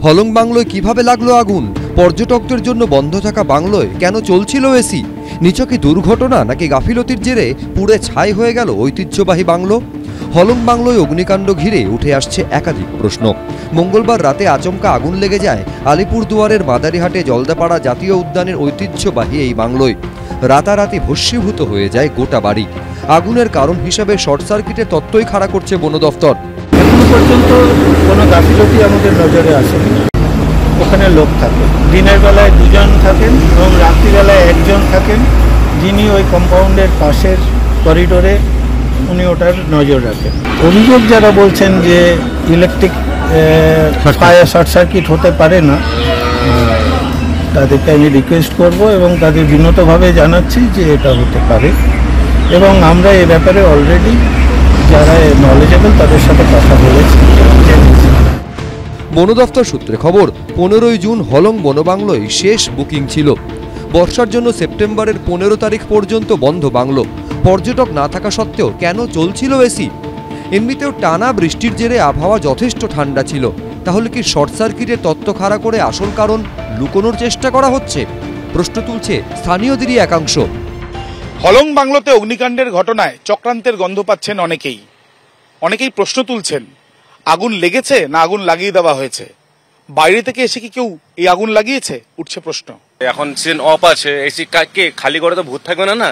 হলং বাংলোয় কিভাবে লাগলো আগুন? পর্যটকদের জন্য বন্ধ থাকা বাংলোয় কেন চলছিল এসি? নিছকই দুর্ঘটনা নাকি গাফিলতির জেরে পুড়ে ছাই হয়ে গেল ঐতিহ্যবাহী বাংলো? হলং বাংলোয় অগ্নিকাণ্ড ঘিরে উঠে আসছে একাধিক প্রশ্ন। মঙ্গলবার রাতে আচমকা আগুন লেগে যায় আলিপুরদুয়ারের মাদারিহাটে জলদাপাড়া জাতীয় উদ্যানের ঐতিহ্যবাহী এই বাংলোয়। রাতারাতি ভস্মীভূত হয়ে যায় গোটা বাড়ি। আগুনের কারণ হিসাবে শর্ট সার্কিটের তত্ত্বই খাড়া করছে বন দফতর। এখনো পর্যন্ত কোনো গাফিলতি আমাদের নজরে আসেনি। ওখানে লোক থাকে, দিনের বেলায় দুজন থাকেন এবং রাত্রিবেলায় একজন থাকেন, যিনি ওই কম্পাউন্ডের পাশের করিডোরে উনি ওটার নজর রাখেন। অভিযোগ যারা বলছেন যে ইলেকট্রিক ফায়ার শর্ট সার্কিট হতে পারে না, তাদেরকে আমি রিকোয়েস্ট করব এবং তাদের বিনতভাবে জানাচ্ছি যে এটা হতে পারে, এবং আমরা এ ব্যাপারে অলরেডি যারা নলেজেবল তাদের সাথে কথা বলেছি। বন দফতর সূত্রে খবর, 15ই জুন হলং বনবাংলোয় শেষ বুকিং ছিল। বর্ষার জন্য সেপ্টেম্বরের 15 তারিখ পর্যন্ত বন্ধ বাংলো। পর্যটক না থাকা সত্ত্বেও কেন চলছিল এসি? এমনিতেও টানা বৃষ্টির জেরে আবহাওয়া যথেষ্ট ঠান্ডা ছিল। তাহলে কি শর্ট সার্কিটের তত্ত্ব খাড়া করে আসল কারণ লুকোনোর চেষ্টা করা হচ্ছে? প্রশ্ন তুলছে স্থানীয়দেরই একাংশ। হলং বাংলোতে অগ্নিকাণ্ডের ঘটনায় চক্রান্তের গন্ধ পাচ্ছেন অনেকেই প্রশ্ন তুলছেন, আগুন লেগেছে না আগুন লাগিয়ে দেওয়া হয়েছে? বাইরে থেকে এসে কি কেউ এই আগুন লাগিয়েছে? উঠছে প্রশ্ন। এখন সিজন অফ আছে, এসি কে খালি করে তো ভূত থাকবে না,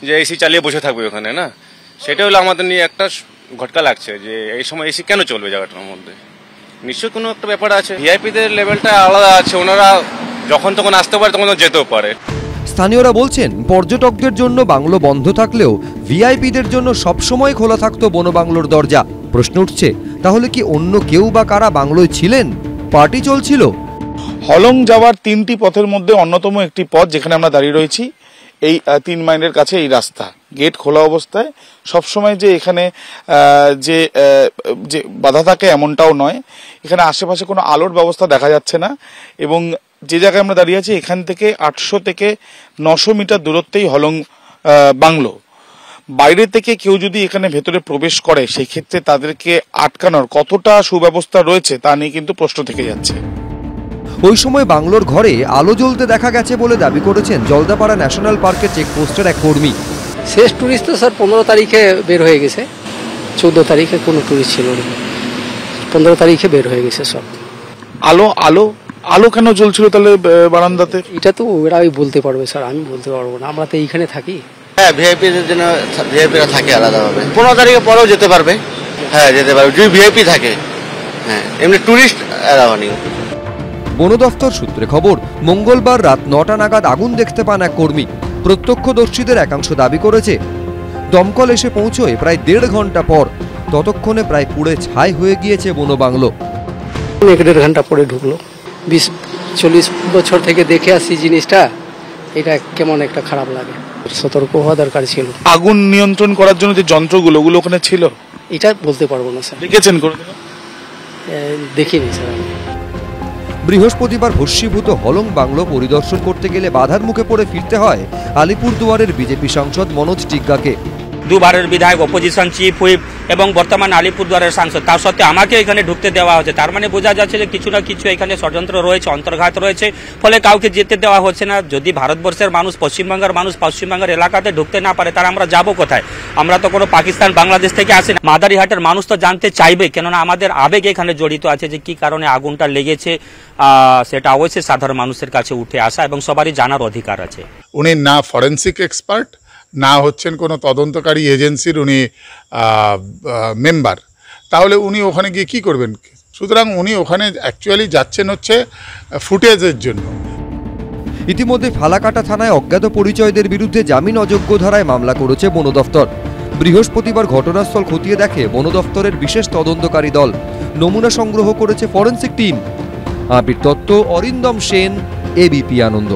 যে এসি চালিয়ে বসে থাকবে ওখানে না। সেটা হলো আমাদের নিয়ে একটা ঘটকা লাগছে যে এই সময় এসি কেন চলবে জায়গাটার মধ্যে। নিশ্চয়ই কোনো একটা ব্যাপার আছে। ভিআইপিদের লেভেলটা আলাদা আছে, ওনারা যখন তখন আসতে পারে, তখন যেতেও পারে। স্থানীয়রা বলছেন, পর্যটকদের জন্য বাংলো বন্ধ থাকলেও ভিআইপিদের জন্য সবসময় খোলা থাকতো বনবাংলোর দরজা। প্রশ্ন উঠছে, তাহলে কি অন্য কেউ বা কারা বাংলোয় ছিলেন? পার্টি চলছিল? হলং যাওয়ার 3টি পথের মধ্যে অন্যতম একটি পথ যেখানে আমরা দাঁড়িয়ে রয়েছি, এই 3 মাইলের কাছে এই রাস্তা গেট খোলা অবস্থায়। সবসময় যে এখানে যে বাধা থাকে এমনটাও নয়। এখানে আশেপাশে কোনো আলোর ব্যবস্থা দেখা যাচ্ছে না, এবং যে জায়গায় আমরা দাঁড়িয়ে আছি এখান থেকে 800 থেকে 900 মিটার দূরত্বেই হলং বাংলো। বাইরে থেকে কেউ যদি এখানে ভেতরে প্রবেশ করে, সেই ক্ষেত্রে তাদেরকে আটকানোর কতটা সুব্যবস্থা রয়েছে তা নিয়ে কিন্তু প্রশ্ন থেকে যাচ্ছে। ওই সময় বাংলোর ঘরে আলো জ্বলতে দেখা গেছে বলে দাবি করেছেন জলদাপাড়া ন্যাশনাল পার্কের চেকপোস্টের এক কর্মী। শেষ টুরিস্ট তো স্যার 15 তারিখে বের হয়ে গেছে। 14 তারিখে কোনো টুরিস্ট ছিল না, 15 তারিখে বের হয়ে গেছে সব। আলো কেন জ্বলছিল তাহলে বারান্দাতে? এটা তো ওরাই বলতে পারবে স্যার, আমি বলতে পারবো না। আমরা তো এইখানে থাকি। হ্যাঁ, ভিআইপিদের জন্য ভিআইপিরা থাকে আলাদাভাবে। 15 তারিখে পরেও যেতে পারবে। হ্যাঁ, যেতে পারবে যদি ভিআইপি থাকে। হ্যাঁ, এমনি টুরিস্ট এলাও নেই। বন দফতর সূত্রে খবর, মঙ্গলবার রাত 9টা নাগাদ আগুন দেখতে পান এক কর্মী। প্রত্যক্ষদর্শীদের একাংশ দাবি করেছে, দমকল এসে পৌঁছয় প্রায় 1.5 ঘন্টা পর। ততক্ষণে প্রায় পুড়ে ছাই হয়ে গিয়েছে বনবাংলো। 1.5 ঘন্টা পরে ঢুকলো। 20-40 বছর থেকে দেখে আসছি জিনিসটা, এটা কেমন একটা খারাপ লাগে। সতর্ক হওয়া দরকার ছিল। আগুন নিয়ন্ত্রণ করার জন্য যে যন্ত্রগুলো ওগুলো ওখানে ছিল? এটা বলতে পারবো না স্যার। দেখেছেন? দেখিনি স্যার। বৃহস্পতিবার ভস্মীভূত হলং বাংলো পরিদর্শন করতে গেলে বাধার মুখে পড়ে ফিরতে হয় আলিপুরদুয়ারের বিজেপি সাংসদ মনোজ টিগ্গাকে। দুবারের বিধায়ক, অপোজিশন চিফ হুইপ এবং বর্তমান আলিপুরদুয়ারের সাংসদ, তার সত্ত্বেও আমাকে এখানে ঢুকতে দেওয়া হচ্ছে। তার মানে বোঝা যাচ্ছে যে কিছু না কিছু এখানে ষড়যন্ত্র রয়েছে, অন্তর্ঘাত রয়েছে, ফলে কাউকে যেতে দেওয়া হচ্ছে না। যদি ভারতবর্ষের মানুষ, পশ্চিমবঙ্গের মানুষ পশ্চিমবঙ্গের এলাকাতে ঢুকতে না পারে, তারা আমরা যাবো কোথায়? আমরা তো কোনো পাকিস্তান, বাংলাদেশ থেকে আসি না। মাদারিহাটের মানুষ তো জানতে চাইবে, কেননা আমাদের আবেগ এখানে জড়িত আছে যে কি কারণে আগুনটা লেগেছে। সেটা অবশ্যই সাধারণ মানুষের কাছে উঠে আসা এবং সবারই জানার অধিকার আছে। উনি না ফরেন্সিক এক্সপার্ট, না হচ্ছেন কোনো তদন্তকারী এজেন্সির উনি মেম্বার, তাহলে উনি ওখানে গিয়ে কী করবেন? সুতরাং উনি ওখানে অ্যাকচুয়ালি যাচ্ছেন হচ্ছে ফুটেজের জন্য। ইতিমধ্যে ফালাকাটা থানায় অজ্ঞাত পরিচয়দের বিরুদ্ধে জামিন অযোগ্য ধারায় মামলা করেছে বন দফতর। বৃহস্পতিবার ঘটনাস্থল খতিয়ে দেখে বন দফতরের বিশেষ তদন্তকারী দল। নমুনা সংগ্রহ করেছে ফরেন্সিক টিম। আবির দত্ত, অরিন্দম সেন, এবিপি আনন্দ।